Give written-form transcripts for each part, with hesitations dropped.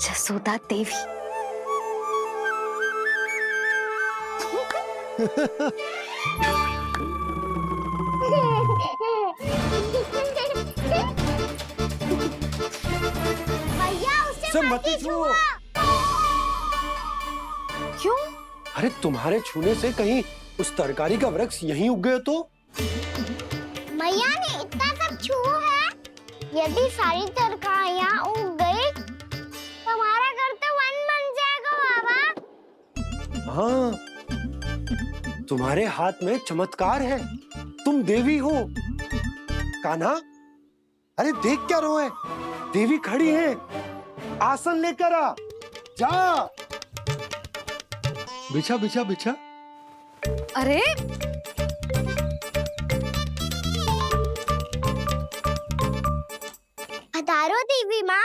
जसोदा देवी। भैया उसे मत छुओ। क्यों? अरे तुम्हारे छूने से कहीं उस तरकारी का वृक्ष यहीं उग गए तो? मैया ने इतना सब छुआ है, यदि सारी तरकारियां उग गई तो हमारा घर तो वन बन जाएगा बाबा। हाँ, तुम्हारे हाथ में चमत्कार है, तुम देवी हो। कान्हा, अरे देख क्या रोए, देवी खड़ी है, आसन लेकर आ, जा। बिछा बिछा बिछा। अरे पधारो देवी माँ,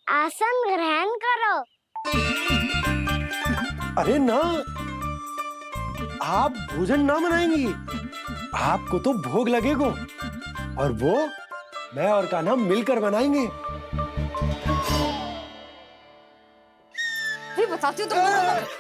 आसन ग्रहण करो। अरे ना, आप भोजन ना बनाएंगी, आपको तो भोग लगेगा और वो मैं और कान्हा मिलकर बनाएंगे। भी बताती हूँ तुमको।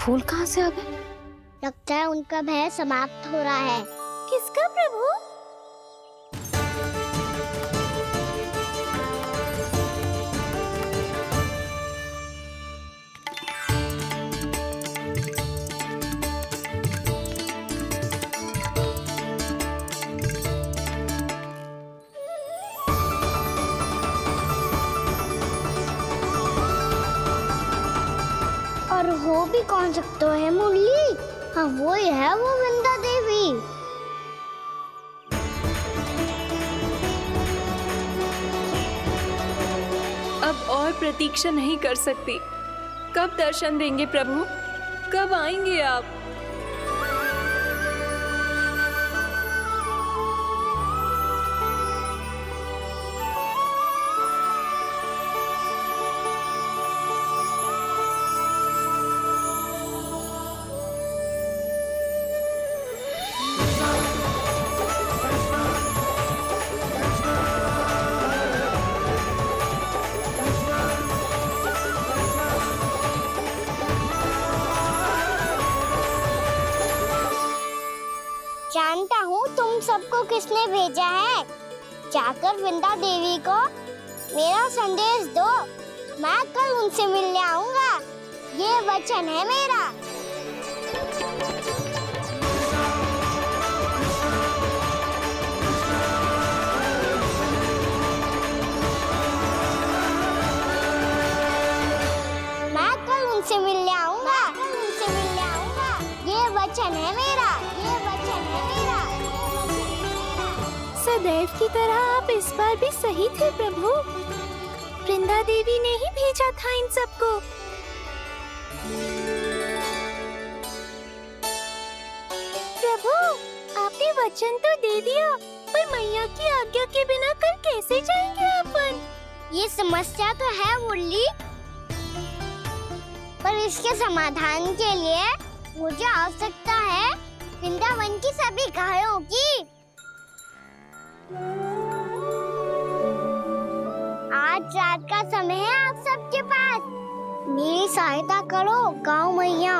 फूल कहाँ से आ गए? लगता है उनका भय समाप्त हो रहा है। किसका प्रभु? और हो भी कौन सकता है मुरली? हाँ वो ही है, वो वृंदा देवी। अब और प्रतीक्षा नहीं कर सकती। कब दर्शन देंगे प्रभु? कब आएंगे आप? जानता हूँ तुम सबको किसने भेजा है। जाकर वृंदा देवी को मेरा संदेश दो, मैं कल उनसे मिलने आऊंगा, ये वचन है मेरा। मैं कल उनसे मिलने आऊंगा, ये वचन है मेरा, ये वचन है मेरा। सदैव की तरह आप इस बार भी सही थे प्रभु। वृंदा देवी ने ही भेजा था इन सबको। प्रभु, आपने वचन तो दे दिया, पर मैया की आज्ञा के बिना कल कैसे जाएंगे अपन? ये समस्या तो है मुरली, पर इसके समाधान के लिए मुझे आवश्यकता है वृंदावन की सभी गायों की। आज रात का समय है आप सबके पास, मेरी सहायता करो गाँव मैया।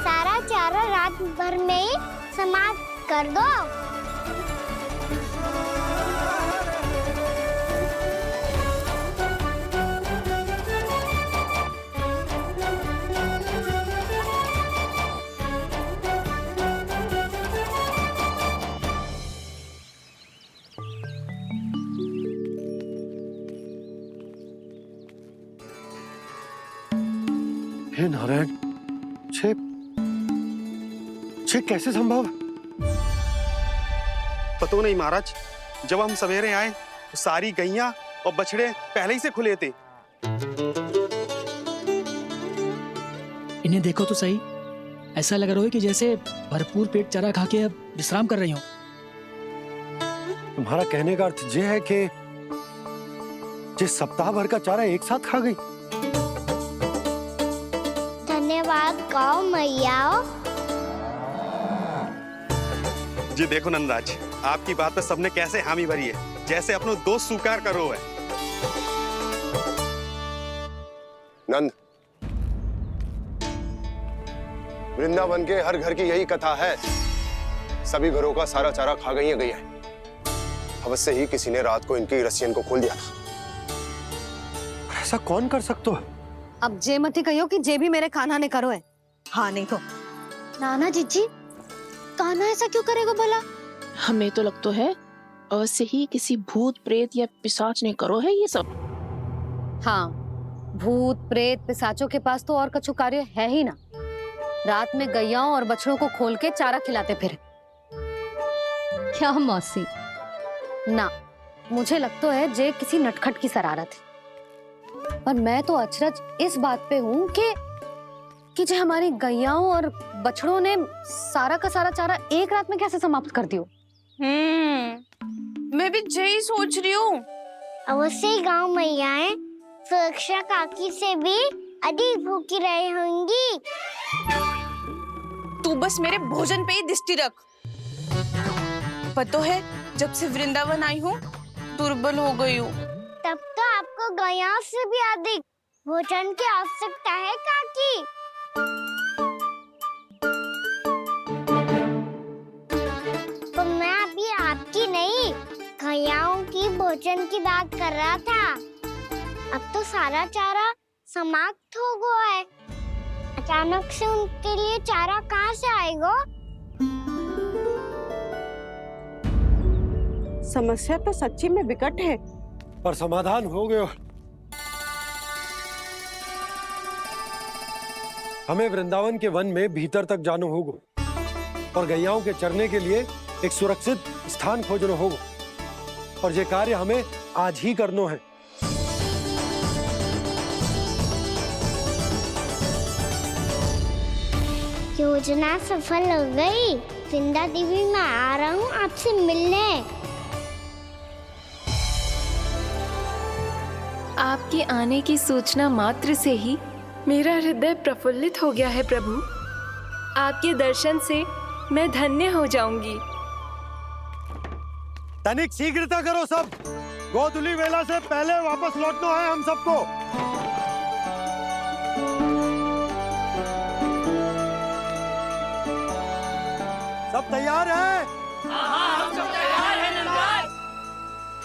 सारा चारा रात भर में ही समाप्त कर दो। हे नारायण, ये कैसे संभव? पता नहीं महाराज, जब हम सवेरे आए तो सारी गैया और बछड़े पहले ही से खुले थे। इन्हें देखो तो सही, ऐसा लग रहा है कि जैसे भरपूर पेट चारा खा के अब विश्राम कर रही हो। तुम्हारा कहने का अर्थ ये है कि जिस सप्ताह भर का चारा एक साथ खा गई। धन्यवाद कहो मैया। जी देखो नंदराज, आपकी बात पे सबने कैसे हामी भरी है, जैसे अपनो दोस्त स्वीकार करो है। नंद, वृंदावन के हर घर की यही कथा है। सभी घरों का सारा चारा खा गई है गैया। अवश्य ही किसी ने रात को इनकी रस्सियन को खोल दिया था। ऐसा कौन कर सकता है? अब जे मती कहियो कि जे भी मेरे कान्हा ने करो है। हाँ नहीं तो नाना जीजी, कान्हा ऐसा क्यों करेगा भला? हमें तो लगता है अवश्य ही किसी भूत प्रेत या पिशाच ने करो है ये सब। हाँ, भूत प्रेत पिशाचों के पास तो और कछु कार्य है ही ना। रात में गैयाओं और बछड़ों को खोल के चारा खिलाते फिर। क्या मौसी? ना, मुझे लगता है जे किसी नटखट की शरारत है। पर मैं तो अचरज इस बात पे हूँ कि जो हमारी गैयाओं और बछड़ों ने सारा का सारा चारा एक रात में कैसे समाप्त कर दियो। मैं भी यही सोच रही हूँ। अवश्य ही गाँव मैयाएं सुरक्षा काकी से भी अधिक भूखी रही होंगी। तू बस मेरे भोजन पे ही दृष्टि रख। पता है जब से वृंदावन आई हूँ दुर्बल हो गई हूँ। तब तो आपको गैयाओं से भी अधिक भोजन की आवश्यकता है काकी। तो मैं अभी आपकी नहीं, गैयाओं की भोजन की बात कर रहा था। अब तो सारा चारा समाप्त हो गया है। अचानक से उनके लिए चारा कहाँ से आएगा? समस्या तो सच्ची में विकट है, पर समाधान हो गया। हमें वृंदावन के वन में भीतर तक जाना होगा और गैयाओं के चरने के लिए एक सुरक्षित स्थान खोजना होगा। और ये कार्य हमें आज ही करना है। योजना सफल हो गई। वृंदा देवी, मैं आ रहा हूँ आपसे मिलने। आपके आने की सूचना मात्र से ही मेरा हृदय प्रफुल्लित हो गया है प्रभु। आपके दर्शन से मैं धन्य हो जाऊंगी। तनिक शीघ्रता करो सब। गोधुली वेला से पहले वापस लौटना है हम सबको। सब तैयार है?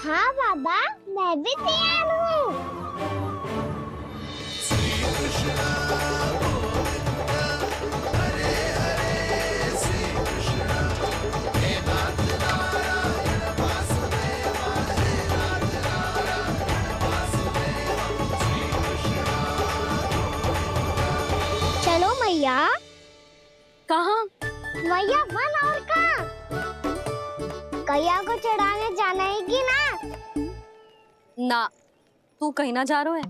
हाँ बाबा, मैं भी तैयार हूँ। चलो मैया। कहाँ? मैया वन और कहाँ? गैया को चढ़ाने जाना है कि ना? ना, तू कहीं ना जा रहा है।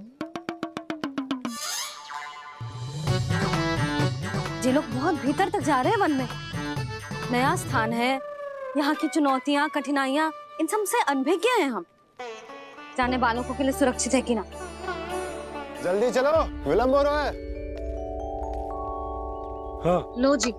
ये लोग बहुत भीतर तक जा रहे हैं वन में। नया स्थान है, यहाँ की चुनौतियाँ, कठिनाइयाँ, इन सब से अनभिज्ञ हैं हम। जाने वालों के लिए सुरक्षित है कि ना? जल्दी चलो, विलंब हो रहा है। हाँ। लो जी।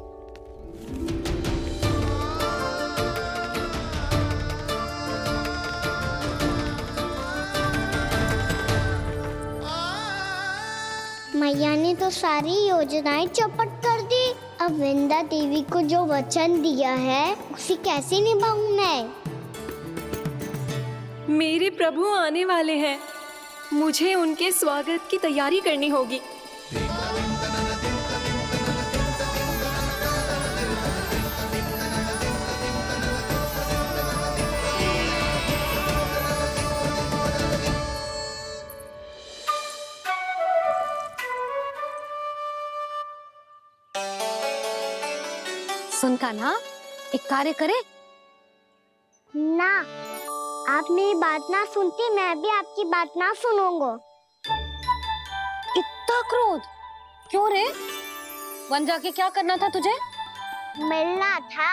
मैया ने तो सारी योजनाएं चौपट कर दी। अब वृंदा देवी को जो वचन दिया है उसे कैसे निभाऊं मैं? मेरे प्रभु आने वाले हैं, मुझे उनके स्वागत की तैयारी करनी होगी। सुन कान्हा, एक कार्य करे। ना, आप मेरी बात ना सुनती, मैं भी आपकी बात ना सुनूंगा। इतना क्रोध क्यों रे? वन जाके क्या करना था तुझे? मिलना था।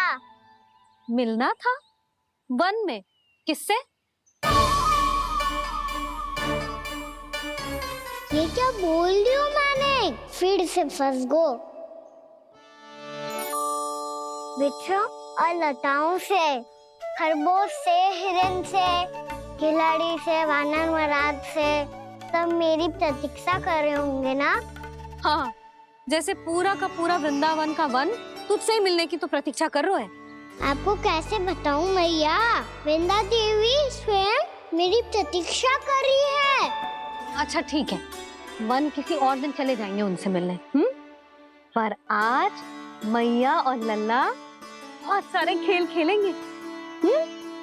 मिलना था? वन में? किससे? ये क्या बोल रही हूँ मैंने? फिर से फंस गो। वृक्षों और लताओं से, खरगोश से, हिरन से, खिलाड़ी से, वानर महाराज से, सब मेरी प्रतीक्षा कर रहे होंगे ना? हाँ, जैसे पूरा का पूरा वृंदावन का वन तुझसे ही मिलने की तो प्रतीक्षा कर रहा है। आपको कैसे बताऊं मैया? वृंदा देवी स्वयं मेरी प्रतीक्षा कर रही है। अच्छा ठीक है, वन किसी और दिन चले जाएंगे उनसे मिलने। पर आज मैया और लल्ला बहुत सारे खेल खेलेंगे।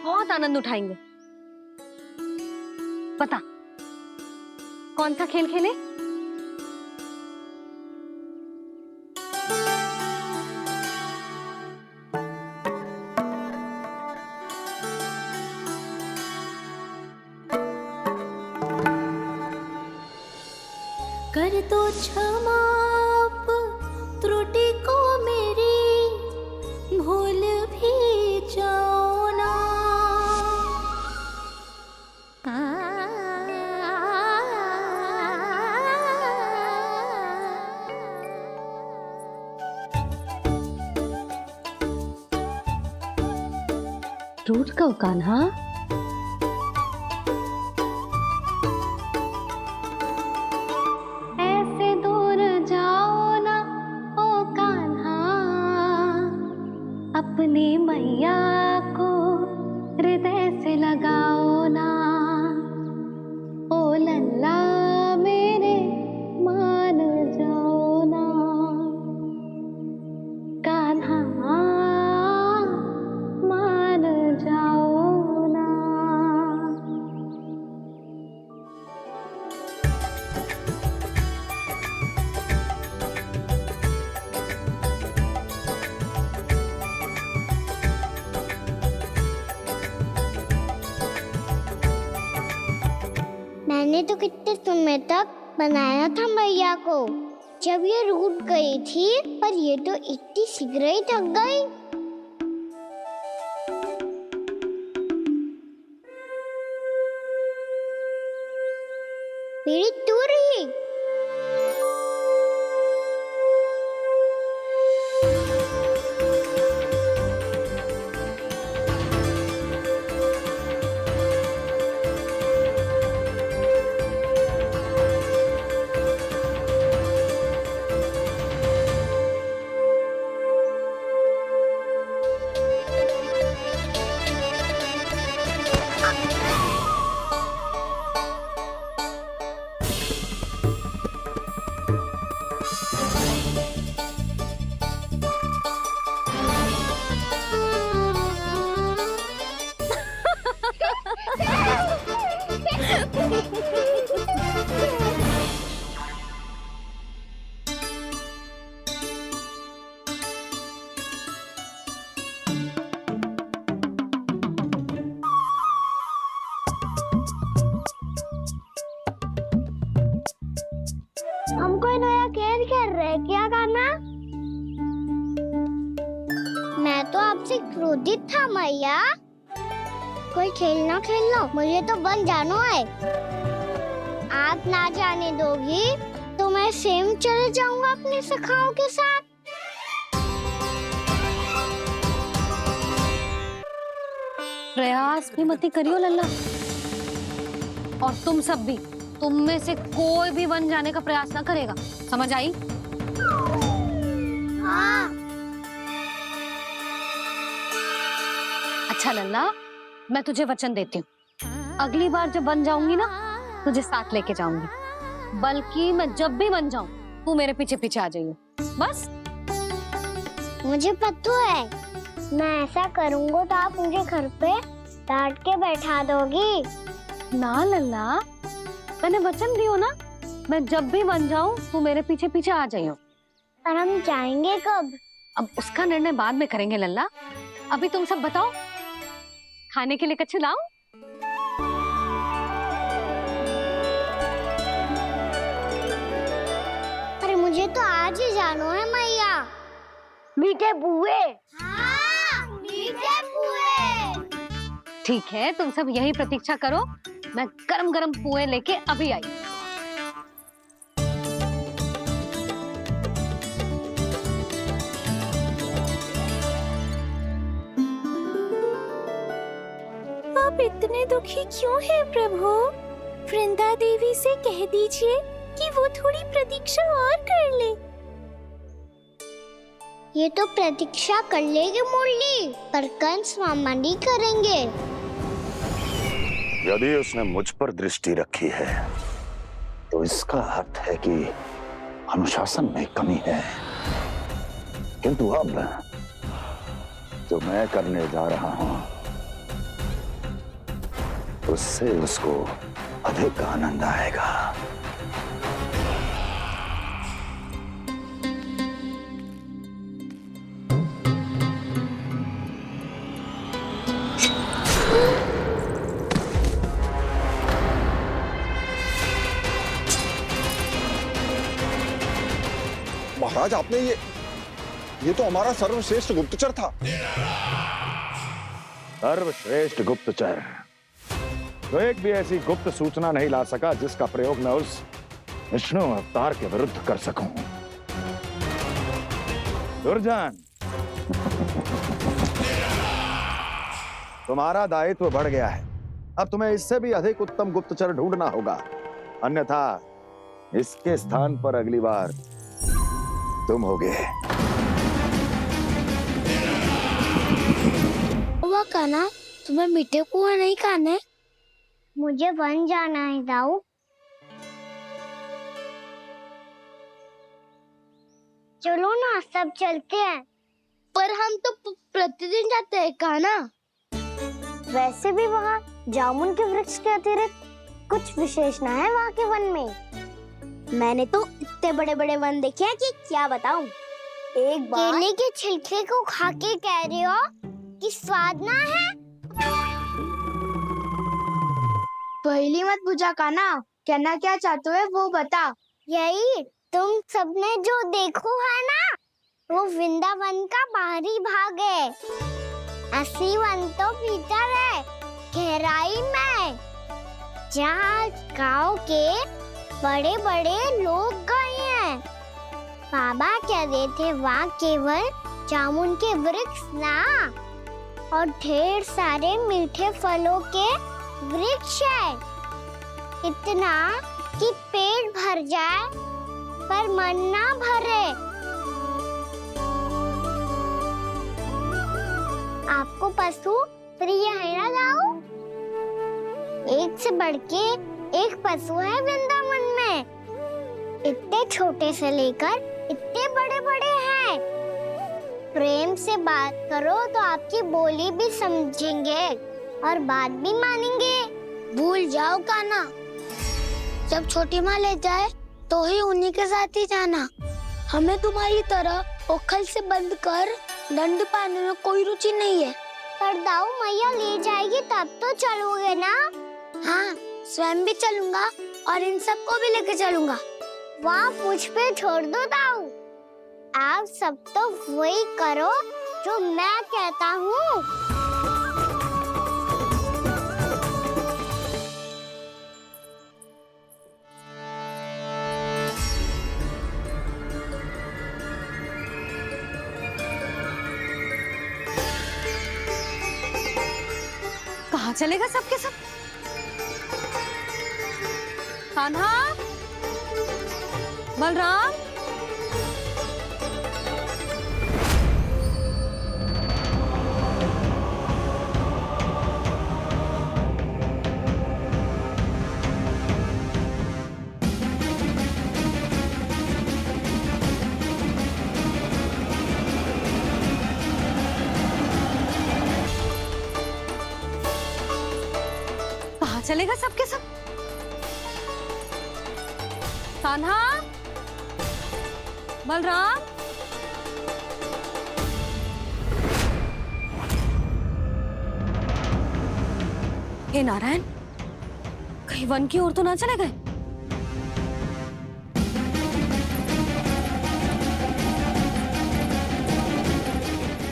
बहुत आनंद उठाएंगे। पता कौन सा खेल खेले? कर दो क्षमा त्रुटि को मेरी, भूल भी जाओ ना। टूट कब कान्हा? ऐसे दूर जाओ ना ओ कान्हा, अपनी मैया को हृदय से लगाओ ना। ओ लल्ला मेरे मान जाओ ना, कान्हा मान जाओ ना। मैंने तो कितने समय तक बनाया था मैया को, जब ये रूठ गई थी, पर ये तो इतनी शीघ्र ही थक गई। मेरी दूर ही। हम कोई नया खेल खेल रहे हैं क्या करना? मैं तो आपसे क्रोधित था मैया। कोई खेलना खेल लो, मुझे तो बन जाना है। आप ना जाने दोगी तो मैं स्वयं चले जाऊंगा अपने सखाओं के साथ। प्रयास भी मत करियो लल्ला, और तुम सब भी, तुम में से कोई भी वन जाने का प्रयास ना करेगा, समझ आई? हाँ। अच्छा लल्ला, मैं तुझे वचन देती हूँ, अगली बार जब वन जाऊंगी ना, तुझे साथ लेके जाऊंगी। बल्कि मैं जब भी वन जाऊं, तू मेरे पीछे पीछे आ जाइए, बस। मुझे पता है, मैं ऐसा करूंगा तो आप मुझे घर पे डांट के बैठा दोगी। ना लल्ला, मैंने वचन दियो ना, मैं जब भी बन जाऊं तू मेरे पीछे पीछे आ जाइयो। पर हम जाएंगे कब? अब उसका निर्णय बाद में करेंगे लल्ला। अभी तुम सब बताओ, खाने के लिए कच्छु लाऊं? अरे मुझे तो आज ही जाना है मैया। मीठे बुए। हाँ, मीठे बुए। ठीक है, तुम सब यही प्रतीक्षा करो, मैं गरम गरम पुए लेके अभी आई। आप इतने दुखी क्यों हैं प्रभु? वृंदा देवी से कह दीजिए कि वो थोड़ी प्रतीक्षा और कर ले। ये तो प्रतीक्षा कर लेगी मुरली, पर कंस मामा नहीं करेंगे। यदि उसने मुझ पर दृष्टि रखी है तो इसका अर्थ है कि अनुशासन में कमी है। किंतु अब जो मैं करने जा रहा हूं उससे उसको अधिक आनंद आएगा। महाराज, आपने ये तो हमारा सर्वश्रेष्ठ गुप्तचर था। सर्वश्रेष्ठ गुप्तचर तो एक भी ऐसी गुप्त सूचना नहीं ला सका जिसका प्रयोग मैं उस विष्णु अवतार के विरुद्ध कर सकूं। दुर्जन, तुम्हारा दायित्व बढ़ गया है। अब तुम्हें इससे भी अधिक उत्तम गुप्तचर ढूंढना होगा, अन्यथा इसके स्थान पर अगली बार तुम होगे। हुआ कान्हा, तुम्हें मीठे कुआं नहीं खाने? मुझे वन जाना है दाऊ। चलो ना, सब चलते हैं। पर हम तो प्रतिदिन जाते हैं कान्हा। वैसे भी वहाँ जामुन के वृक्ष के अतिरिक्त कुछ विशेष ना है वहाँ के वन में। मैंने तो इतने बड़े बड़े वन देखे हैं कि क्या बताऊं। एक बार केले के छिलके को खा के कह रहे हो कि स्वाद ना है? पहली मत बुझा कान्हा, कहना क्या चाहते हो वो बता। यही तुम सबने जो देखो है ना, वो वृंदावन का बाहरी भाग है। असली वन तो भीतर है, गहराई में, जहाँ गांव के बड़े बड़े लोग गए हैं। बाबा कह रहे थे वहाँ केवल जामुन के वृक्ष ना, और ढेर सारे मीठे फलों के वृक्ष है। इतना कि पेट भर जाए पर मन ना भरे। आपको पशु प्रिय है ना दाऊ? एक से बढ़ के एक पशु है वृंदावन में। इतने छोटे से लेकर इतने बड़े बड़े हैं। प्रेम से बात करो तो आपकी बोली भी समझेंगे और बात भी मानेंगे। भूल जाओ कान्हा, जब छोटी माँ ले जाए तो ही उन्हीं के साथ ही जाना। हमें तुम्हारी तरह ओखल से बंद कर दंड पाने में कोई रुचि नहीं है। पर दाऊ मैया ले जाएगी तब तो चलोगे ना? हाँ, स्वयं भी चलूंगा और इन सबको भी लेके चलूंगा। वाह, मुझ पे छोड़ दो दाऊ। आप सब तो वही करो जो मैं कहता हूँ। कहाँ चलेगा सबके सब? कान्हा, बलराम, कहाँ चलेगा सबके सब? कान्हा, बलराम, हे नारायण, कहीं वन की ओर तो ना चले गए?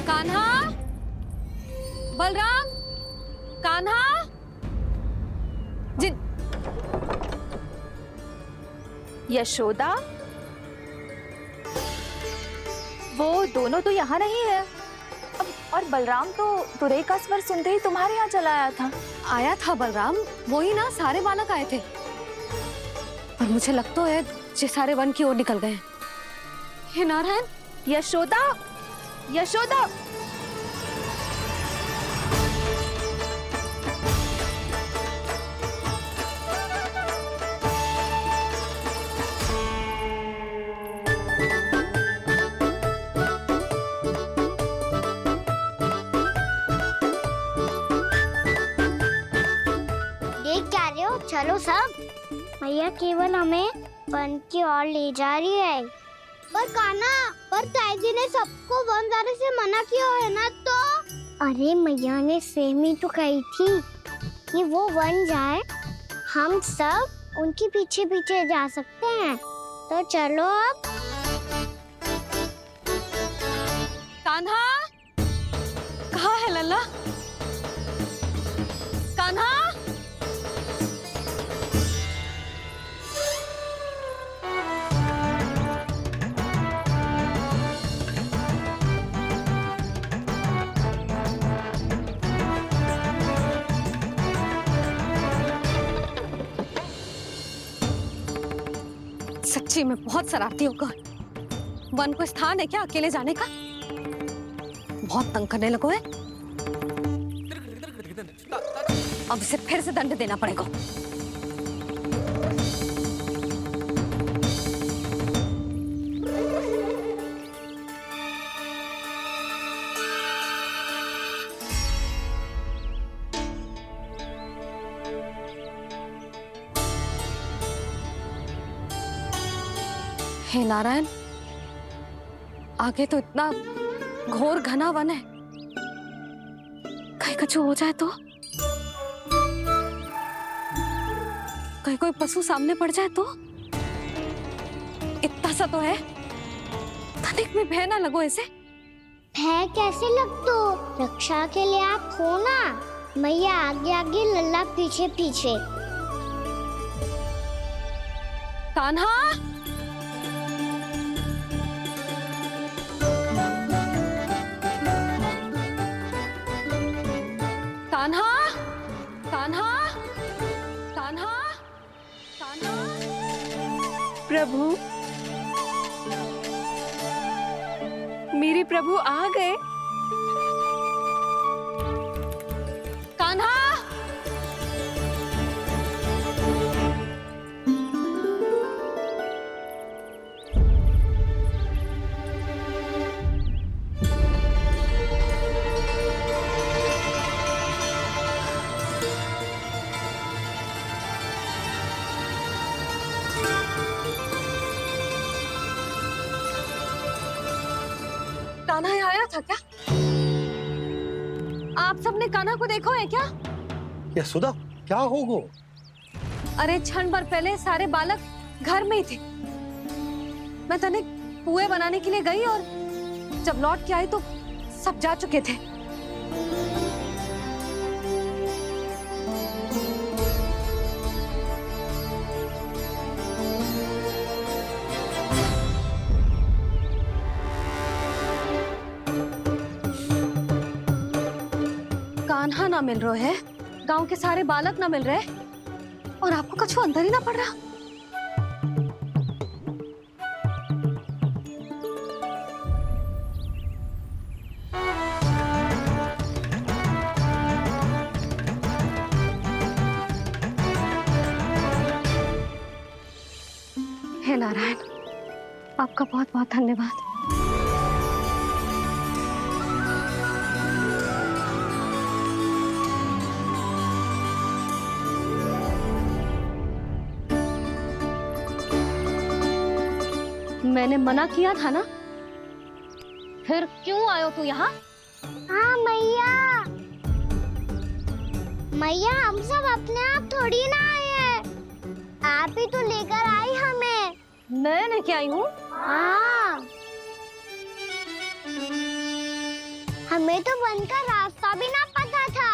कान्हा, बलराम, कान्हा, जिन यशोदा, वो दोनों तो यहाँ नहीं है। और बलराम तो तुरई का स्वर सुनते ही तुम्हारे यहाँ चला आया था। आया था बलराम, वही ना, सारे बालक आए थे। पर मुझे लग तो है ये सारे वन की ओर निकल गए हैं। हे नारायण, यशोदा, यशोदा, देख क्या रहे हो? चलो सब। मैया केवल हमें वन की ओर ले जा रही है। पर कान्हा, पर ताईजी ने सबको वन जाने से मना किया है ना तो? अरे मैया ने सेम ही तो कही थी कि वो वन जाए, हम सब उनके पीछे पीछे जा सकते हैं। तो चलो अब। कान्हा, कहाँ है लल्ला? कान्हा, सच्ची में बहुत शरारती होगा। वन को स्थान है क्या अकेले जाने का? बहुत तंग करने लगो है। अब इसे फिर से दंड देना पड़ेगा। हे नारायण, आगे तो इतना घोर घना वन है, कहीं कुछ हो जाए तो? कहीं कोई पशु सामने पड़ जाए तो? इतना सा तो है, तनिक में भय ना लगो इसे। भय कैसे लग तो? रक्षा के लिए आप हो ना। मैया आगे आगे, लल्ला पीछे पीछे। कान्हा, कान्हा, कान्हा, कान्हा, कान्हा। प्रभु, मेरे प्रभु आ गए। कान्हा, कान्हा यहाँ आया था क्या? आप सबने कान्हा को देखो है क्या? यशोदा, क्या हो गो? अरे क्षण भर पहले सारे बालक घर में ही थे। मैं तनिक पुए बनाने के लिए गई और जब लौट के आई तो सब जा चुके थे। कान्हा ना मिल रहे है, गांव के सारे बालक ना मिल रहे, और आपको कछु अंदर ही ना पड़ रहा। हे नारायण, आपका बहुत बहुत धन्यवाद। मैंने मना किया था ना, फिर क्यों आयो तू यहाँ? हाँ मैया, मैया हम सब अपने आप थोड़ी ना आए हैं, आप ही तो लेकर आई हमें। मैं लेके आई हूँ। हाँ, हमें तो वन का रास्ता भी ना पता था,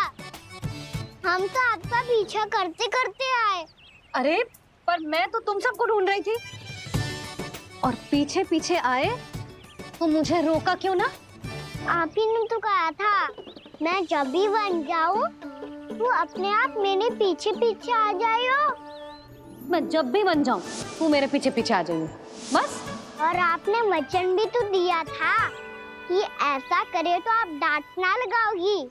हम तो आपका पीछा करते करते आए। अरे पर मैं तो तुम सबको ढूंढ रही थी, और पीछे पीछे आए तो मुझे रोका क्यों ना? आप ही ने तो कहा था मैं जब भी बन जाऊं तू अपने आप मेरे पीछे पीछे आ जाइयो। मैं जब भी बन जाऊं तू मेरे पीछे पीछे आ जाइयो, बस। और आपने वचन भी तो दिया था कि ऐसा करे तो आप डांट ना लगाओगी,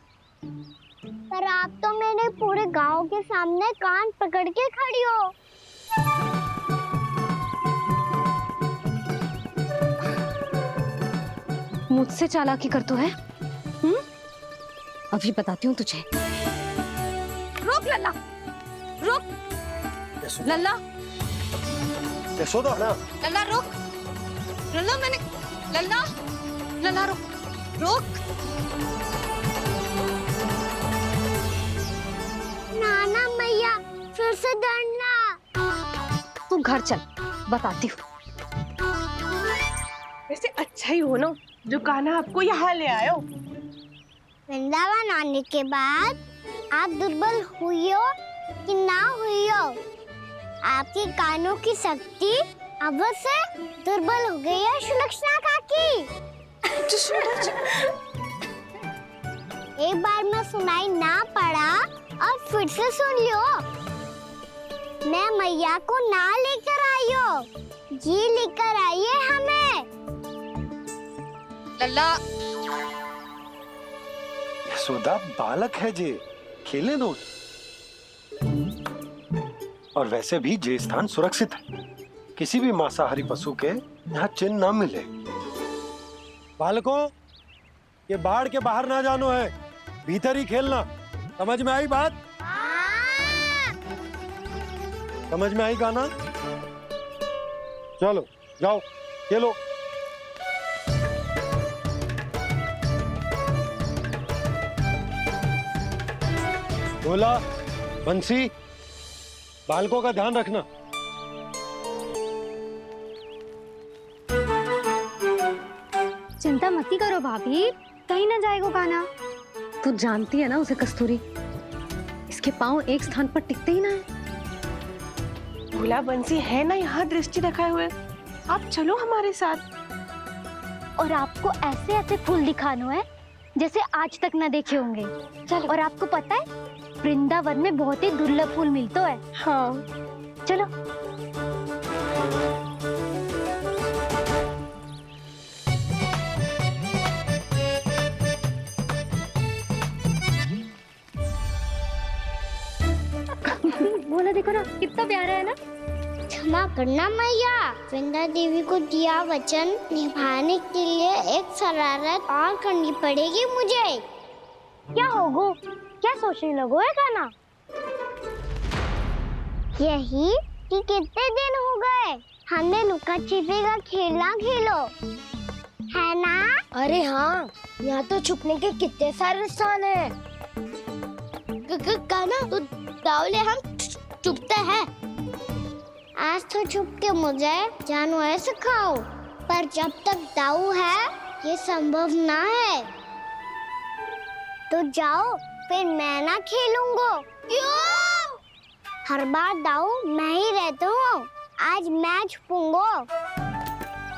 पर आप तो मेरे पूरे गांव के सामने कान पकड़ के खड़ी हो। मुझसे चालाकी करतू है? अभी बताती हूँ तुझे। रुक लल्ला, रुक लल्ला, यशोदा ना। लल्ला रुक, लल्ला मैंने, लल्ला, लल्ला रुक, रुक। नाना मैया फिर से डरना। तू घर चल, बताती हूँ। वैसे अच्छा ही हो ना जो कान्हा आपको यहाँ ले आयो। वृंदावन आने के बाद आप दुर्बल हुई हो कि ना हुई हो, आपके कानों की शक्ति अब से दुर्बल हो गई है सुलक्षणा काकी। एक बार में सुनाई ना पड़ा और फिर से सुन लियो। मैं मैया को ना लेकर आई हो, जी लेकर आई है हमें। लल्ला, यशोदा बालक है जे, खेले दो। और वैसे भी जे स्थान सुरक्षित है, किसी भी मांसाहारी पशु के यहाँ चिन्ह ना मिले। बालकों, ये बाढ़ के बाहर ना जानो है, भीतर ही खेलना। समझ में आई बात? समझ में आई गाना? चलो जाओ खेलो। बोला बंसी, बालकों का ध्यान रखना। चिंता मत करो भाभी, कहीं ना जाएगा कान्हा। तू जानती है ना उसे कस्तूरी, इसके पांव एक स्थान पर टिकते ही ना है। भोला बंसी है ना यहाँ दृष्टि रखाए हुए, आप चलो हमारे साथ। और आपको ऐसे ऐसे फूल दिखानो है जैसे आज तक ना देखे होंगे। चलो। और आपको पता है वृंदावन में बहुत ही दुर्लभ फूल मिलते हैं। हाँ चलो। बोला देखो ना कितना प्यारा है ना। क्षमा करना मैया, वृंदा देवी को दिया वचन निभाने के लिए एक शरारत और करनी पड़ेगी मुझे। क्या होगो? क्या सोचने लगो है कान्हा? यही कि कितने दिन हो गए हमने लुका छिपी का खेलना खेलो, है ना? अरे हाँ, यहाँ तो छुपने के कितने सारे स्थान है। कान्हा तो दावले हम छुपते हैं। आज तो छुप के मुझे जानवर सिखाओ, पर जब तक दाऊ है ये संभव ना है। तो जाओ, फिर मैं ना खेलूंगा। क्यों? हर बार दाऊ मैं ही रहता हूँ, आज मैं छुपूंगा।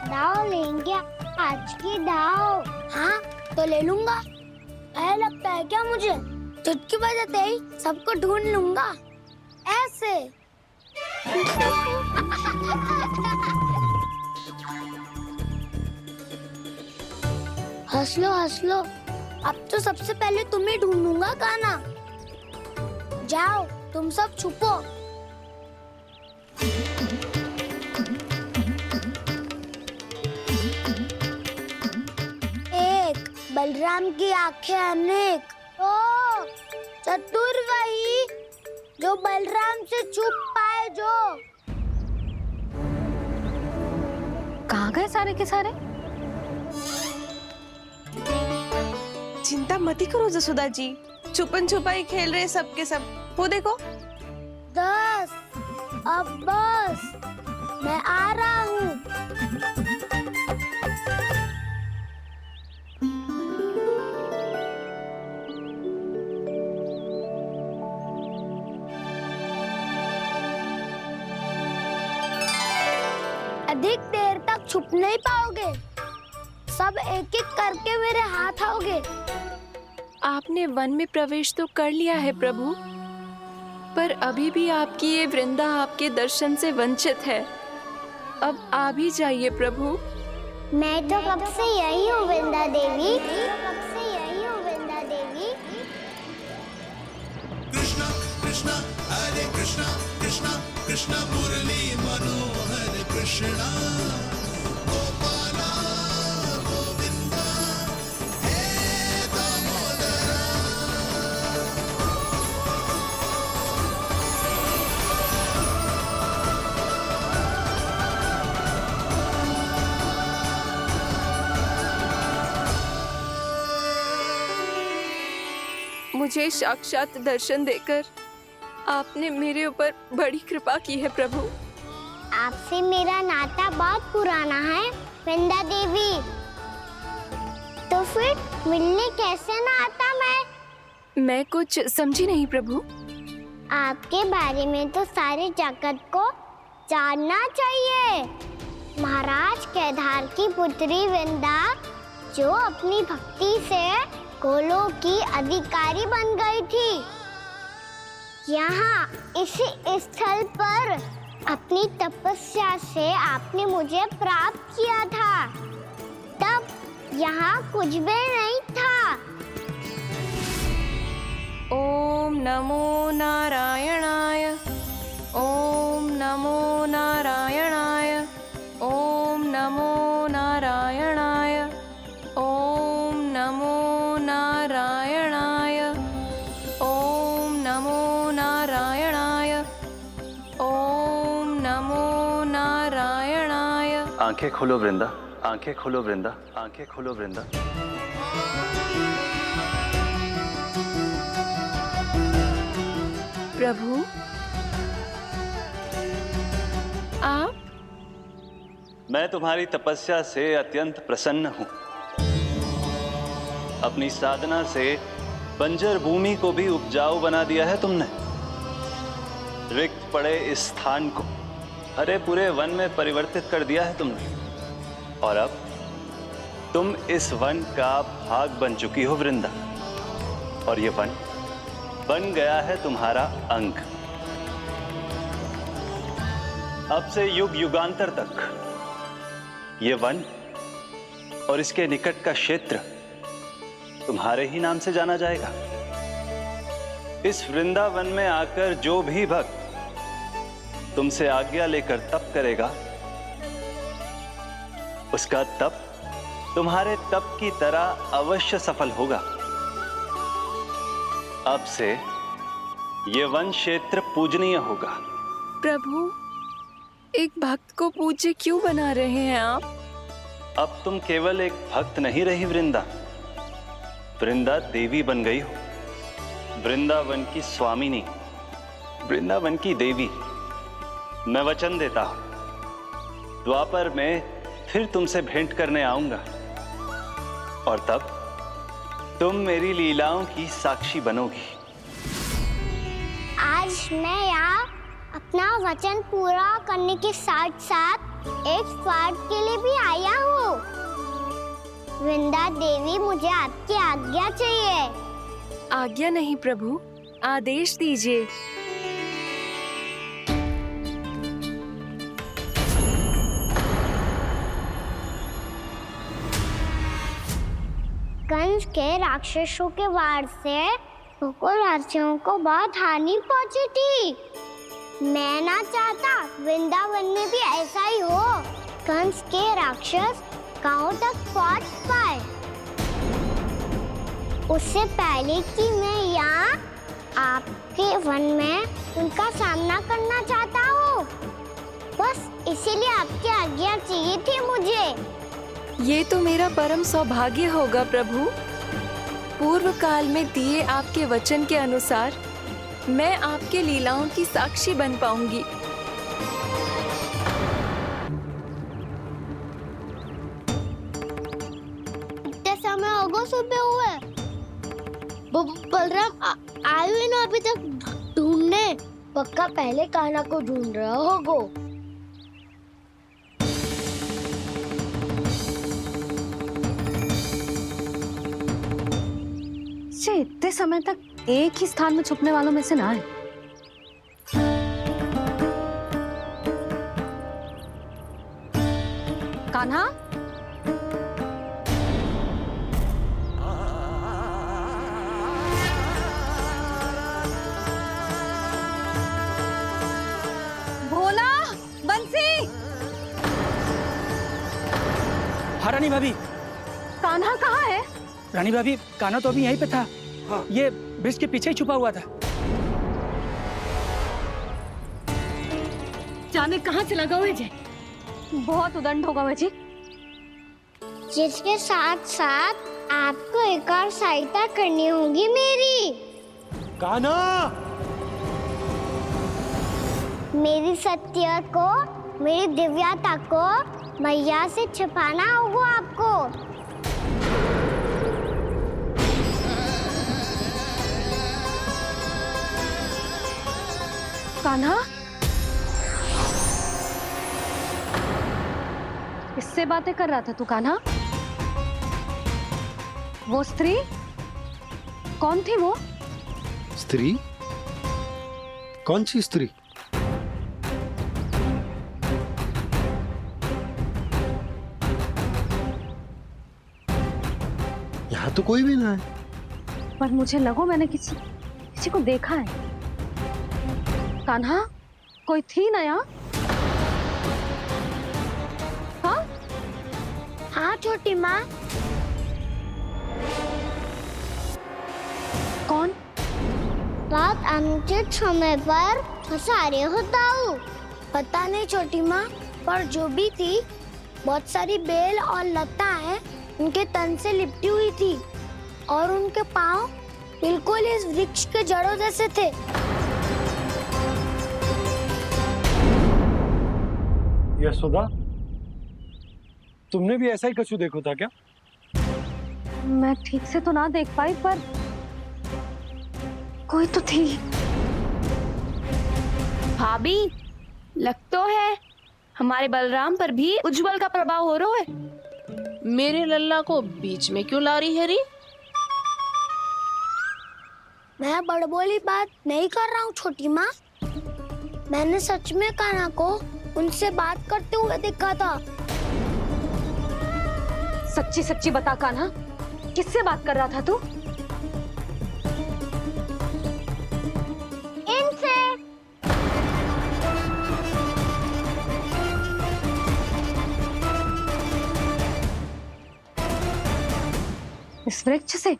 दाऊ लेंगे आज की दाऊ। हाँ तो ले लूंगा। ऐसा लगता है क्या मुझे? चुटकी बजाते ही सबको ढूंढ लूंगा ऐसे। हंस लो, अब तो सबसे पहले तुम्हें ढूंढूंगा कान्हा। जाओ तुम सब छुपो। एक बलराम की आंखें अनेक। ओ चतुर वही जो बलराम से छुप पाए। जो कहाँ गए सारे के सारे? चिंता मत करो जसोदा जी, छुपन छुपाई खेल रहे सबके सब, वो देखो। 10 अब बस, मैं आ रहा हूँ। अधिक देर तक छुप नहीं पाओगे, सब एक एक करके मेरे हाथ आओगे। आपने वन में प्रवेश तो कर लिया है प्रभु, पर अभी भी आपकी ये वृंदा आपके दर्शन से वंचित है। अब आ भी जाइए प्रभु। मैं तो कब से यही हूँ वृंदा देवी, कब से यही हूँ वृंदा देवी। कृष्णा कृष्णा हरे कृष्णा कृष्णा कृष्णा मुरली मनोहर कृष्णा गोपाला गोविंदा हे दामोदरा। मुझे साक्षात दर्शन देकर आपने मेरे ऊपर बड़ी कृपा की है प्रभु। आपसे मेरा नाता बहुत पुराना है वृंदा देवी, तो फिर मिलने कैसे ना आता मैं कुछ समझी नहीं प्रभु। आपके बारे में तो सारे जगत को जानना चाहिए। महाराज केदार की पुत्री वृंदा जो अपनी भक्ति से गोलों की अधिकारी बन गई थी, यहाँ इसी स्थल पर अपनी तपस्या से आपने मुझे प्राप्त किया था। तब यहाँ कुछ भी नहीं था। ओम नमो नारायणाय, ओम नमो नारायणाय, ओम नमो नारायणाय, ओम नमो नारायणाय, ओम नमो नारायणाय, ओम नमो नारायणाय। आंखें खोलो वृंदा, आंखें खोलो वृंदा, आंखें खोलो वृंदा। प्रभु आप? मैं तुम्हारी तपस्या से अत्यंत प्रसन्न हूं। अपनी साधना से बंजर भूमि को भी उपजाऊ बना दिया है तुमने। रिक्त पड़े इस स्थान को हरे पूरे वन में परिवर्तित कर दिया है तुमने, और अब तुम इस वन का भाग बन चुकी हो वृंदा, और ये वन बन गया है तुम्हारा अंग। अब से युग युगांतर तक ये वन और इसके निकट का क्षेत्र तुम्हारे ही नाम से जाना जाएगा। इस वृंदावन में आकर जो भी भक्त तुमसे आज्ञा लेकर तप करेगा, उसका तप तुम्हारे तप की तरह अवश्य सफल होगा। अब से ये वन क्षेत्र पूजनीय होगा। प्रभु, एक भक्त को पूज्य क्यों बना रहे हैं आप? अब तुम केवल एक भक्त नहीं रही वृंदा, वृंदा देवी बन गई हो। वृंदावन की स्वामिनी, वृंदावन की देवी। मैं वचन देता हूं, द्वापर में फिर तुमसे भेंट करने आऊंगा, और तब तुम मेरी लीलाओं की साक्षी बनोगी। आज मैं यहाँ अपना वचन पूरा करने के साथ साथ एक स्वार्थ के लिए भी आया हूँ। वृंदा देवी, मुझे आपकी आज्ञा चाहिए। आज्ञा नहीं प्रभु, आदेश दीजिए। कंस के राक्षसों के वार से गोकुलवासियों को बहुत हानि पहुंची थी। मैं ना चाहता वृंदावन में भी ऐसा ही हो। कंस के राक्षस गांव तक पहुंच पाए, उससे पहले कि मैं यहाँ आपके वन में उनका सामना करना चाहता हूँ। बस इसीलिए आपकी आज्ञा चाहिए थी मुझे। ये तो मेरा परम सौभाग्य होगा प्रभु। पूर्व काल में दिए आपके वचन के अनुसार मैं आपके लीलाओं की साक्षी बन पाऊंगी। इतने समय हो गए सुबह हुए। बलराम आए हुए ना अभी तक ढूंढने। पक्का पहले कान्हा को ढूंढ रहा होगो। इतने समय तक एक ही स्थान में छुपने वालों में से ना है। कान्हा, भोला, बंसी। हाँ रानी भाभी। कान्हा कहाँ है? रानी भाभी, कान्हा तो अभी यहीं पे था। हाँ। ये ब्रिज के पीछे ही छुपा हुआ था। जाने कहाँ से लगा हुआ है। बहुत उदंड होगा जी। जिसके साथ साथ आपको एक और सहायता करनी होगी मेरी। कान्हा, मेरी सत्य को, मेरी दिव्यता को मैया से छिपाना होगा आपको। कान्हा, किससे बातें कर रहा था तू कान्हा? वो स्त्री कौन थी? वो स्त्री? कौन सी स्त्री? यहाँ तो कोई भी ना है। पर मुझे लगो मैंने किसी को देखा है। कान्हा, कोई थी ना यहाँ? हाँ? हाँ छोटी माँ। कौन? रात अनुचित समय पर फंसारे होता हूँ। पता नहीं छोटी माँ, पर जो भी थी बहुत सारी बेल और लता है उनके तन से लिपटी हुई थी और उनके पाँव बिल्कुल इस वृक्ष के जड़ों जैसे थे। यशोदा, तुमने भी ऐसा ही कछु देखा था क्या? मैं ठीक से तो ना देख पाई, पर कोई तो थी। भाभी, लग तो है हमारे बलराम पर भी उज्जवल का प्रभाव हो रहा है। मेरे लल्ला को बीच में क्यों ला रही है री? मैं बड़बोली बात नहीं कर रहा हूँ छोटी माँ। मैंने सच में कान्हा को उनसे बात करते हुए देखा था। सच्ची सच्ची बता कान्हा, किससे बात कर रहा था तू? इनसे। इस वृक्ष से?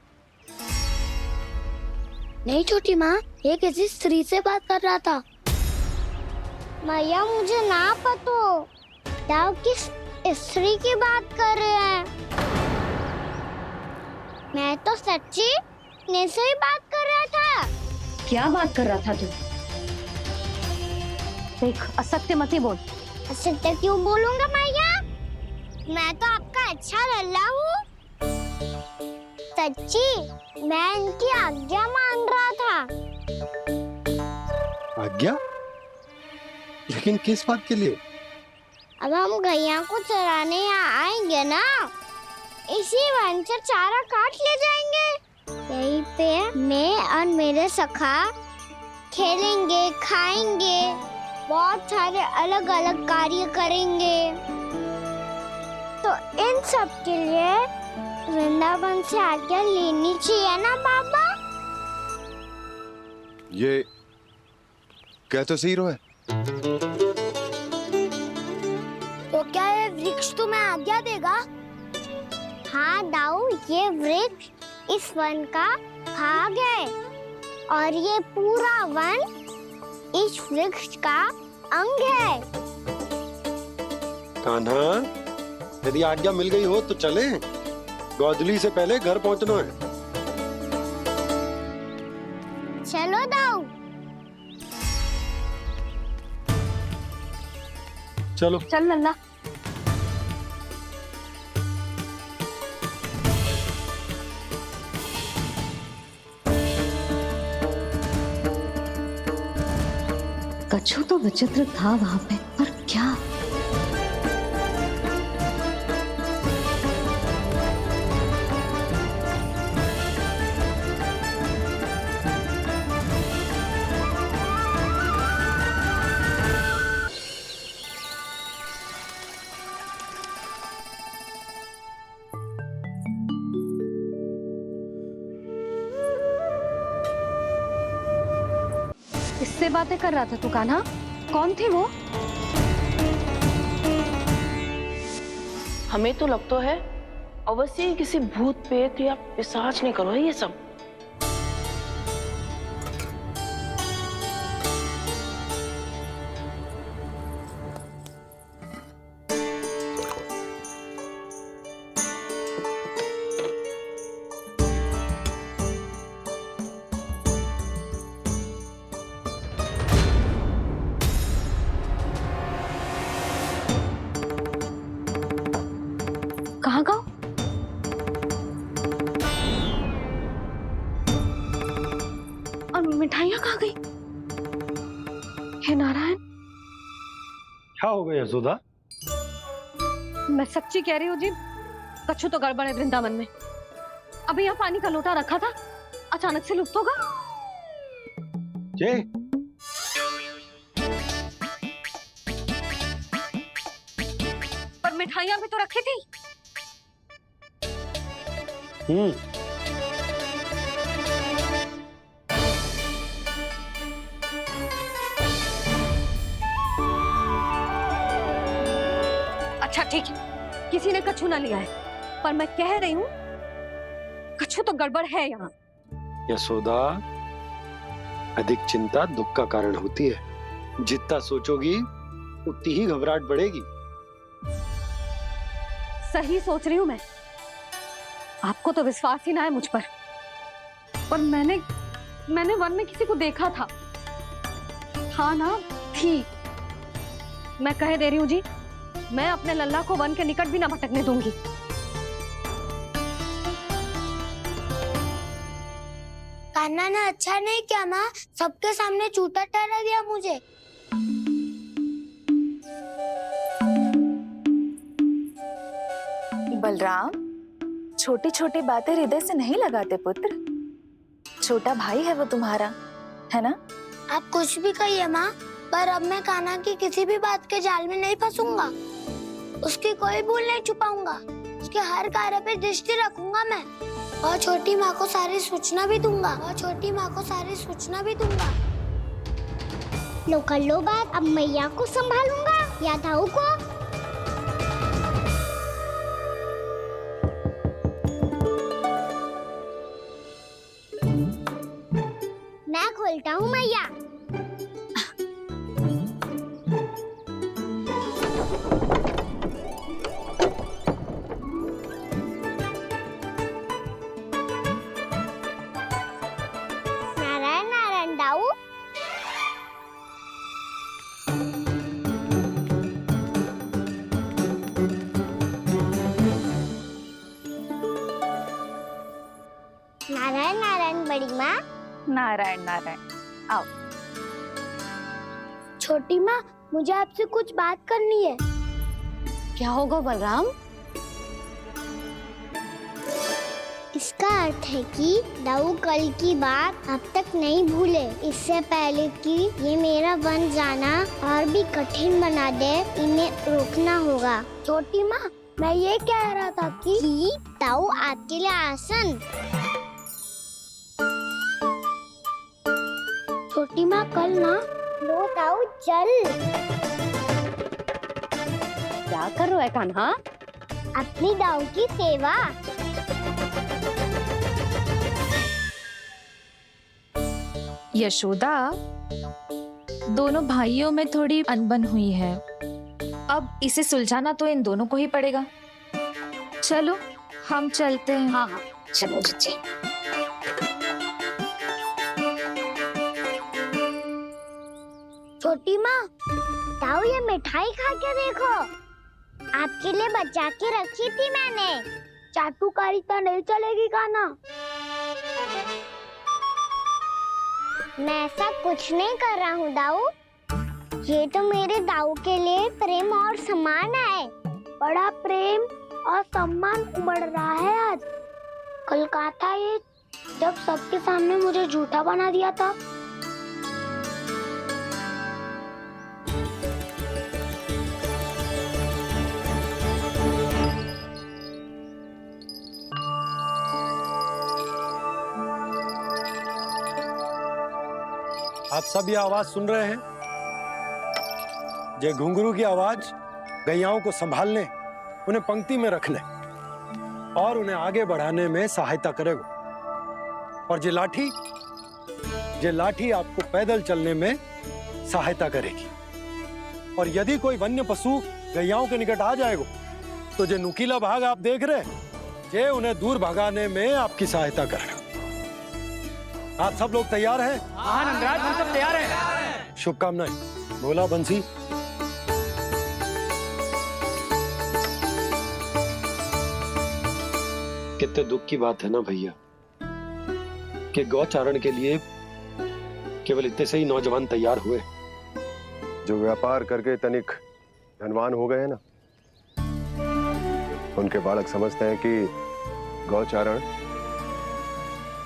नहीं छोटी माँ, ये किसी स्त्री से बात कर रहा था। मैया मुझे ना पतो क्या किस स्त्री की बात कर रहे हैं। मैं तो सच्ची ने से ही बात कर रहा था। क्या बात कर रहा था तू? देख, असत्य मत ही बोल। असत्य क्यों बोलूंगा मैया? मैं तो आपका अच्छा लल्ला हूँ। सच्ची मैं इनकी आज्ञा मान रहा था। आज्ञा? लेकिन किस बात के लिए? अब हम गैया को चराने यहाँ आएंगे ना, इसी वन से चारा काट ले जाएंगे। यहीं पे मैं और मेरे सखा खेलेंगे, खाएंगे, बहुत सारे अलग अलग कार्य करेंगे। तो इन सब के लिए वृंदावन से आज्ञा लेनी चाहिए ना बाबा? ये कह तो सही रहा है। तो क्या ये वृक्ष तुम्हें आज्ञा देगा? हाँ दाऊ, ये वृक्ष इस वन का भाग है और ये पूरा वन इस वृक्ष का अंग है। कान्हा, यदि आज्ञा मिल गई हो तो चलें। गोधूली से पहले घर पहुंचना है। चलो दाऊ। चलो चल लल्ला। कछु तो विचित्र था वहां पे, पर क्या? किससे बातें कर रहा था तू कान्हा? कौन थे वो? हमें तो लगता है अवश्य ही किसी भूत प्रेत या पिशाच ने करो है ये सब। कहाँ गाँव? और मिठाइयाँ कहाँ गई? हे नारायण, क्या हो गया यशोदा? मैं सच्ची कह रही हूँ जी, कछु तो गड़बड़ है वृंदावन में। अभी यहाँ पानी का लोटा रखा था, अचानक से लुप्त होगा। जय, पर मिठाइयाँ भी तो रखी थी। अच्छा ठीक है, किसी ने कछु ना लिया है, पर मैं कह रही हूँ कछु तो गड़बड़ है यहाँ। यशोदा, अधिक चिंता दुख का कारण होती है। जितना सोचोगी उतनी ही घबराहट बढ़ेगी। सही सोच रही हूँ मैं। आपको तो विश्वास ही ना है मुझ पर मैंने वन में किसी को देखा था। हाँ ना, थी। मैं कह दे रही हूँ जी, मैं अपने लल्ला को वन के निकट भी ना भटकने दूंगी। कान्हा ने अच्छा नहीं किया माँ, सबके सामने झूठा ठहरा दिया मुझे। बलराम, छोटी छोटी बातें हृदय से नहीं लगाते पुत्र। छोटा भाई है वो तुम्हारा, है ना? आप कुछ भी कहिए माँ, पर अब मैं कान्हा की किसी भी बात के जाल में नहीं फंसूंगा। उसकी कोई भूल नहीं छुपाऊंगा। उसके हर कार्य पे दृष्टि रखूंगा मैं, और छोटी माँ को सारी सूचना भी दूंगा। लो कर लो बात, अब मैया को संभालूंगा या दाऊ को। मैं खोलता हूँ मैया। नारायण नारायण दाऊ। नारायण नारायण बड़ी माँ। नारायण नारायण, आओ। छोटी माँ, मुझे आपसे कुछ बात करनी है। क्या होगा बलराम? इसका अर्थ है कि दाऊ कल की बात अब तक नहीं भूले। इससे पहले कि ये मेरा वन जाना और भी कठिन बना दे, इन्हें रोकना होगा। छोटी माँ, मैं ये कह रहा था कि दाऊ आपके लिए आसन। छोटी माँ, कल ना लो दाऊ चल। क्या कर रहा है कान्हा? अपनी दाऊ की सेवा। यशोदा, दोनों भाइयों में थोड़ी अनबन हुई है। अब इसे सुलझाना तो इन दोनों को ही पड़ेगा। चलो हम चलते हैं। हाँ हाँ, चलो जी। छोटी माँ, दाऊ ये मिठाई खा के देखो, आपके लिए बचा के रखी थी मैंने। चाटुकारिता नहीं चलेगी कान्हा। मैं ऐसा कुछ नहीं कर रहा हूँ दाऊ, ये तो मेरे दाऊ के लिए प्रेम और सम्मान है। बड़ा प्रेम और सम्मान उमड़ रहा है आज। कल कहा था ये जब सबके सामने मुझे झूठा बना दिया था। आप सब ये आवाज सुन रहे हैं? ये घुंघरू की आवाज गैयाओं को संभालने, उन्हें पंक्ति में रखने और उन्हें आगे बढ़ाने में सहायता करेगा। और ये लाठी आपको पैदल चलने में सहायता करेगी। और यदि कोई वन्य पशु गैयाओं के निकट आ जाएगा तो जो नुकीला भाग आप देख रहे हैं, ये उन्हें दूर भगाने में आपकी सहायता करेगा। आप सब लोग तैयार हैं? हाँ नंदराज, हम सब तैयार हैं। शुभकामनाएं। बोला बंसी। कितने दुख की बात है ना भैया कि गौचारण के लिए केवल इतने से ही नौजवान तैयार हुए। जो व्यापार करके तनिक धनवान हो गए हैं ना, उनके बालक समझते हैं कि गौचारण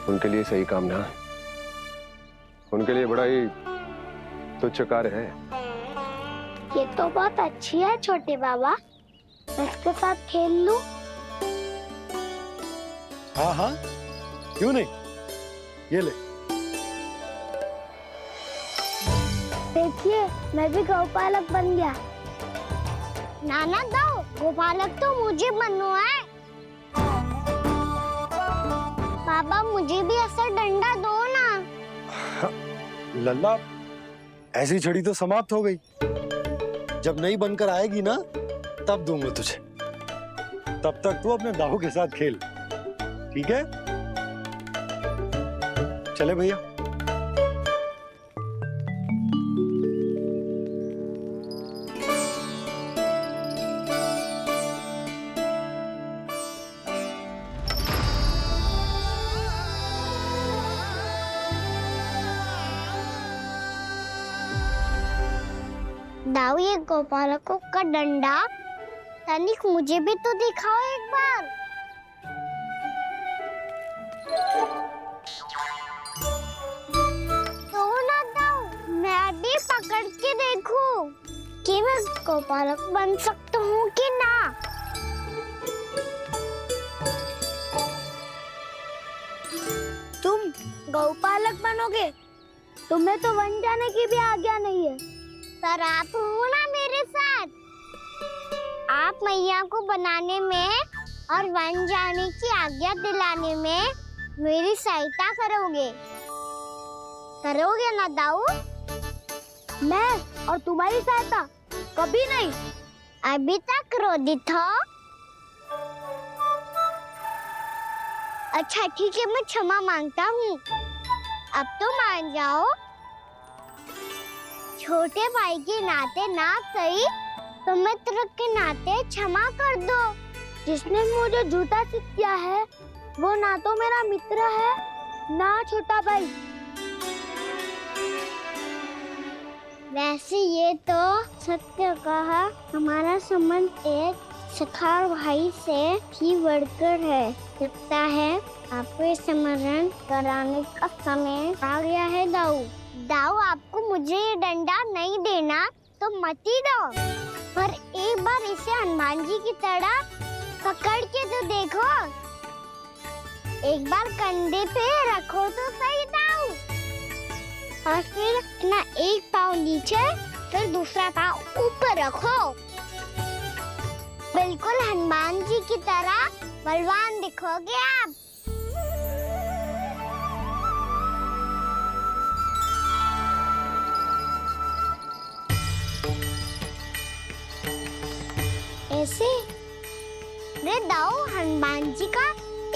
उनके लिए सही काम ना है, उनके लिए बड़ा ही तुच्छ कार्य है। ये तो बहुत अच्छी है छोटे बाबा, मैं इसके साथ खेल लूं? हाँ हाँ, क्यों नहीं, ये ले। देखिए मैं भी गौपालक बन गया। नाना दाऊ, गौपालक तो मुझे बनना है। पापा मुझे भी ऐसा डंडा दो ना। लल्ला, ऐसी छड़ी तो समाप्त हो गई। जब नई बनकर आएगी ना तब दूंगा तुझे। तब तक तू अपने दाऊ के साथ खेल, ठीक है? चले भैया। दाऊ, ये गोपालकों का डंडा तनिक मुझे भी तो दिखाओ एक बार। तो ना दाऊ, मैं भी पकड़ के देखूं कि मैं गोपालक बन सकता हूँ कि ना। तुम गौपालक बनोगे? तुम्हें तो वन जाने की भी आज्ञा नहीं है। पर आप हो ना मेरे साथ, आप मैया को बनाने में और वन जाने की आज्ञा दिलाने में मेरी सहायता करोगे ना दाऊ? मैं और तुम्हारी सहायता कभी नहीं। अभी तक क्रोधित हो? अच्छा ठीक है, मैं क्षमा मांगता हूँ। अब तो मान जाओ। छोटे भाई के नाते ना सही तो मित्र के नाते क्षमा कर दो। जिसने मुझे झूठा सिख किया है वो ना तो मेरा मित्र है ना छोटा भाई। वैसे ये तो सत्य कहा, हमारा संबंध एक सखार भाई से भी बढ़कर है। लगता है आपको स्मरण कराने का समय आ गया है दाऊ। दाऊ, आपको मुझे ये डंडा नहीं देना तो मत ही दो, पर एक बार इसे हनुमान जी की तरह पकड़ के तो देखो। एक बार कंधे पे रखो तो सही दाऊ, और फिर अपना एक पाँव नीचे फिर दूसरा पाँव ऊपर रखो। बिल्कुल हनुमान जी की तरह बलवान दिखोगे आप। ऐसे रे दाऊ, हनुमान जी का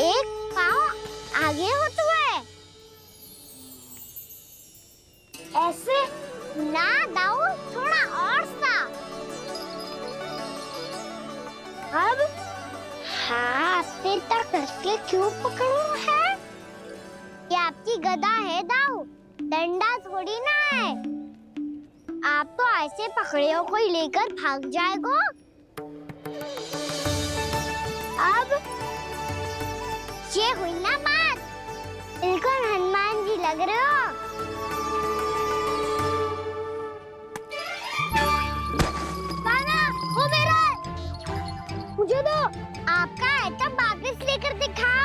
एक पाँव आगे होता है, ऐसे ना दाऊ, थोड़ा और सा। अब हाथ पे तक कसके क्यों पकड़ू है? ये आपकी गदा है दाऊ, डंडा थोड़ी ना है। आप तो ऐसे पकड़े हो कोई लेकर भाग जाएगा। अब ये हुई ना बात, बिल्कुल हनुमान जी लग रहे हो। कान्हा, वो मेरा है। मुझे दो, आपका आइटम वापस लेकर दिखाओ।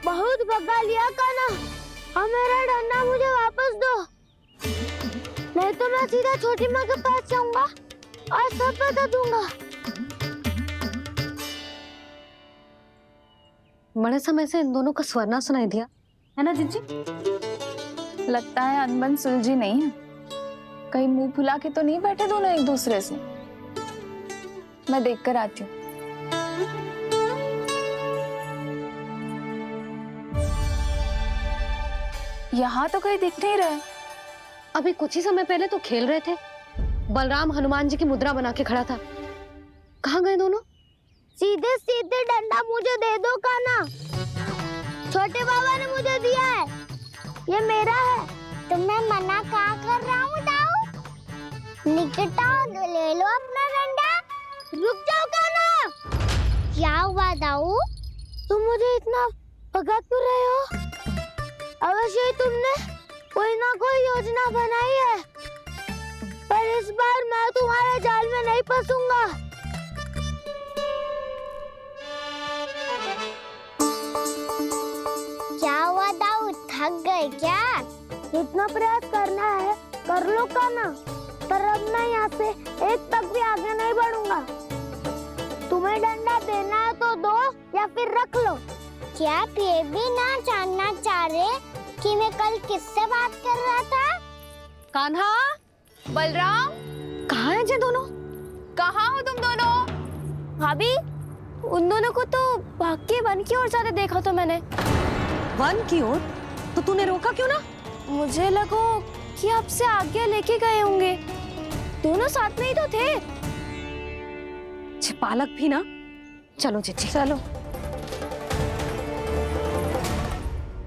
बहुत भगा लिया कान्हा, अब मेरा डंडा मुझे वापस दो, नहीं तो मैं सीधा छोटी माँ के पास जाऊंगा और सब बता दूंगा। बड़े समय से इन दोनों का स्वर ना सुनाई दिया, है ना जीजी? लगता है अनबन सुलझी नहीं है। कहीं मुंह फुला के तो नहीं बैठे दोनों एक दूसरे से। मैं देख कर आती हूँ। यहाँ तो कहीं दिख नहीं रहा। अभी कुछ ही समय पहले तो खेल रहे थे। बलराम हनुमान जी की मुद्रा बना के खड़ा था। कहाँ गए दोनों? सीधे सीधे डंडा मुझे दे दो कान्हा, छोटे बाबा ने मुझे दिया है, ये मेरा है। तो मैं मना कहाँ कर रहा हूँ दाऊ? निकट आओ, ले लो अपना डंडा। रुक जाओ कान्हा। क्या हुआ दाऊ? तुम मुझे इतना भगा क्यों रहे हो? अवश्य ही तुमने कोई ना कोई योजना बनाई है, पर इस बार मैं तुम्हारे जाल में नहीं फंसूंगा। क्या हुआ दाऊ, थक गए क्या? इतना प्रयास करना है कर लो कान्हा, पर अब मैं यहाँ से एक तक भी आगे नहीं बढ़ूंगा। तुम्हें डंडा देना है तो दो या फिर रख लो। क्या आप ये भी ना जानना चाह रहे कि मैं कल किससे बात कर रहा था? कान्हा, बलराम, कहाँ हैं ये दोनों? कहाँ हो तुम दोनों? भाभी, उन दोनों को तो भाग के वन की ओर जाते देखा तो मैंने। वन की ओर? तो तूने रोका क्यों ना? मुझे लगा कि आपसे आगे लेके गए होंगे, दोनों साथ में ही तो थे। पालक भी ना। चलो जीजी, चलो।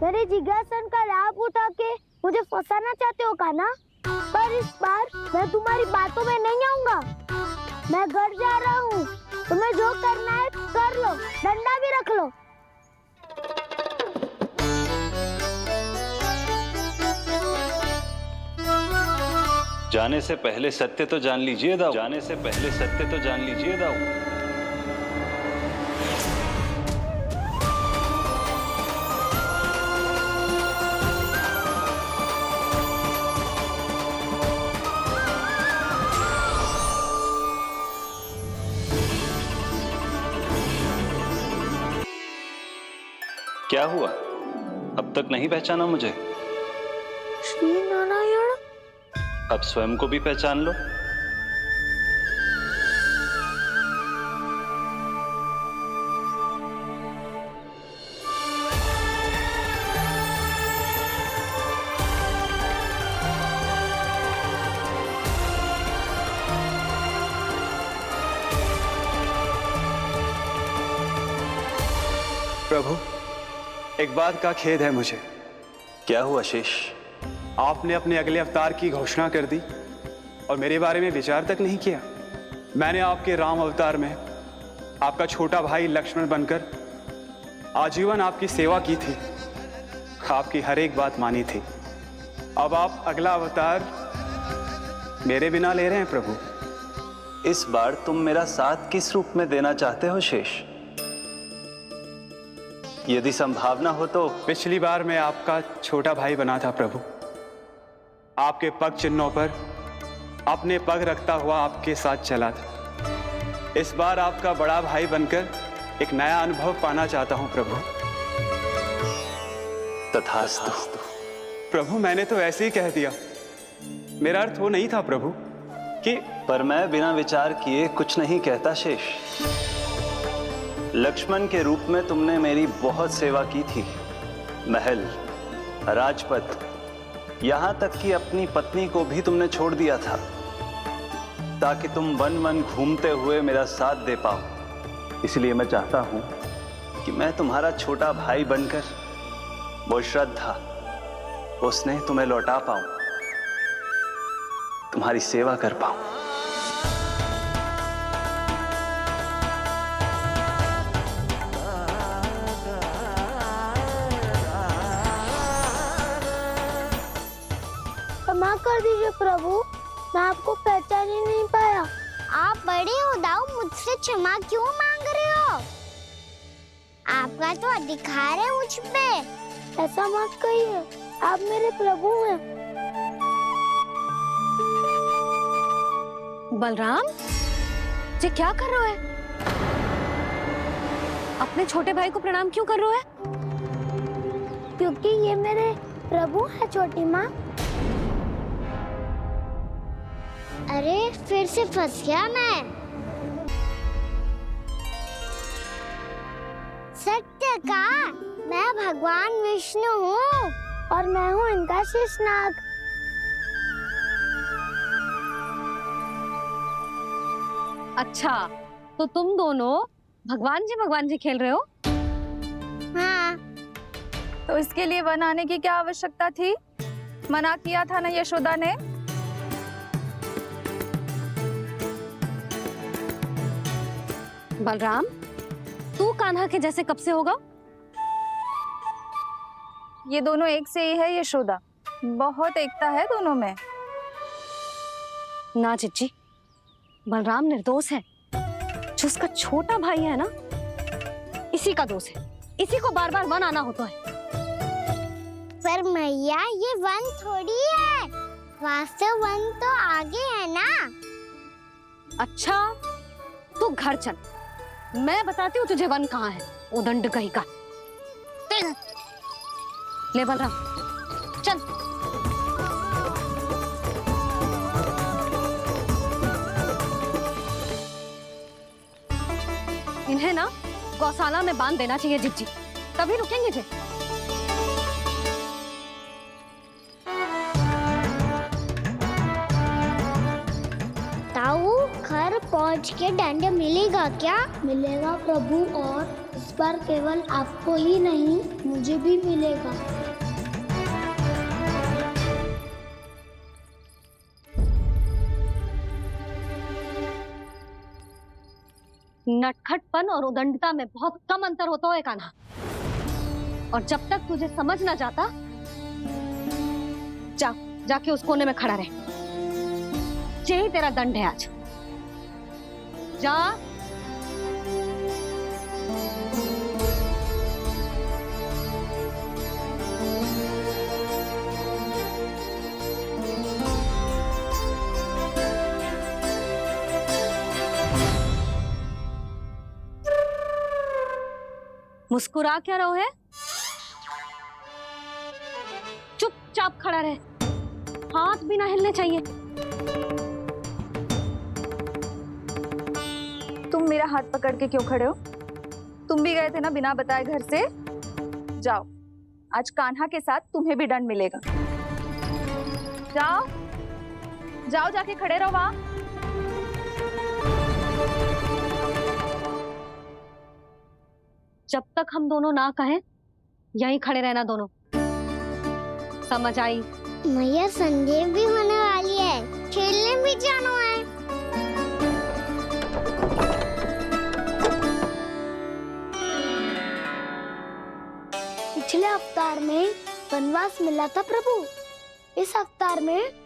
मेरे जिज्ञासन का लाभ उठा के मुझे फंसाना चाहते हो कान्हा, पर इस बार मैं तुम्हारी बातों में नहीं आऊंगा। मैं घर जा रहा हूँ, तुम्हें जो करना है कर लो, डंडा भी रख लो। जाने से पहले सत्य तो जान लीजिए दाऊ। जाने से पहले सत्य तो जान लीजिए दाऊ। क्या हुआ? अब तक नहीं पहचाना मुझे? श्री नारायण। अब स्वयं को भी पहचान लो। प्रभु, एक बात का खेद है मुझे। क्या हुआ शेष? आपने अपने अगले अवतार की घोषणा कर दी और मेरे बारे में विचार तक नहीं किया। मैंने आपके राम अवतार में आपका छोटा भाई लक्ष्मण बनकर आजीवन आपकी सेवा की थी। आपकी हर एक बात मानी थी। अब आप अगला अवतार मेरे बिना ले रहे हैं प्रभु। इस बार तुम मेरा साथ किस रूप में देना चाहते हो शेष? यदि संभावना हो तो। पिछली बार मैं आपका छोटा भाई बना था प्रभु, आपके पग चिन्हों पर अपने पग रखता हुआ आपके साथ चला था। इस बार आपका बड़ा भाई बनकर एक नया अनुभव पाना चाहता हूं प्रभु। तथास्तु। प्रभु मैंने तो ऐसे ही कह दिया, मेरा अर्थ वो नहीं था प्रभु कि। पर मैं बिना विचार किए कुछ नहीं कहता शेष। लक्ष्मण के रूप में तुमने मेरी बहुत सेवा की थी। महल, राजपथ, यहां तक कि अपनी पत्नी को भी तुमने छोड़ दिया था ताकि तुम वन वन घूमते हुए मेरा साथ दे पाओ। इसलिए मैं चाहता हूं कि मैं तुम्हारा छोटा भाई बनकर वो श्रद्धा, वो स्नेह तुम्हें लौटा पाऊं, तुम्हारी सेवा कर पाऊं। क्षमा कर दीजिए प्रभु, मैं आपको पहचान ही नहीं पाया। आप बड़े हो दाऊ, मुझसे क्षमा क्यों मांग रहे हो? आपका तो अधिकार है मुझ पे। ऐसा मत कहिए, आप मेरे प्रभु हैं। बलराम, ये क्या कर रहे हो? अपने छोटे भाई को प्रणाम क्यों कर रहे हो? क्योंकि ये मेरे प्रभु है छोटी माँ। अरे फिर से फंस गया मैं। सत्य का, मैं भगवान विष्णु हूँ और मैं हूँ इनका शेषनाग। अच्छा, तो तुम दोनों भगवान जी खेल रहे हो? हाँ। तो इसके लिए वन आने की क्या आवश्यकता थी? मना किया था ना यशोदा ने। बलराम, तू कान्हा के जैसे कब से होगा? ये दोनों एक से ही है यशोदा, बहुत एकता है दोनों में। ना चिच्ची, बलराम निर्दोष है। जो उसका छोटा भाई है ना, इसी का दोष है। इसी को बार बार वन आना होता है। पर मैया, ये वन थोड़ी है, वास्तव वन तो आगे है ना। अच्छा, तू घर चल, मैं बताती हूँ तुझे वन कहाँ है। उदंड कहीं का। ले बलराम, चल। इन्हें ना गौशाला में बांध देना चाहिए जिज्जी, तभी रुकेंगे जे। ताऊ, घर पहुंच के दंड मिलेगा क्या? मिलेगा प्रभु, और इस बार केवल आपको ही नहीं, मुझे भी मिलेगा। नटखटपन और उदंडता में बहुत कम अंतर होता है कान्हा, और जब तक तुझे समझ ना जाता, जाके उस कोने में खड़ा रहे। यही तेरा दंड है आज। जा। मुस्कुरा क्या रहो है? चुपचाप खड़ा रहे, हाथ भी ना हिलने चाहिए। तुम मेरा हाथ पकड़ के क्यों खड़े हो? तुम भी गए थे ना बिना बताए घर से। जाओ, आज कान्हा के साथ तुम्हें भी दंड मिलेगा। जाओ जाओ, जाके खड़े रहो वहां। जब तक हम दोनों ना कहें, यहीं खड़े रहना दोनों। समझ आई? मैया, संध्या भी होने वाली है, खेलने भी जाना है। पिछले अवतार में वनवास मिला था प्रभु। इस अवतार में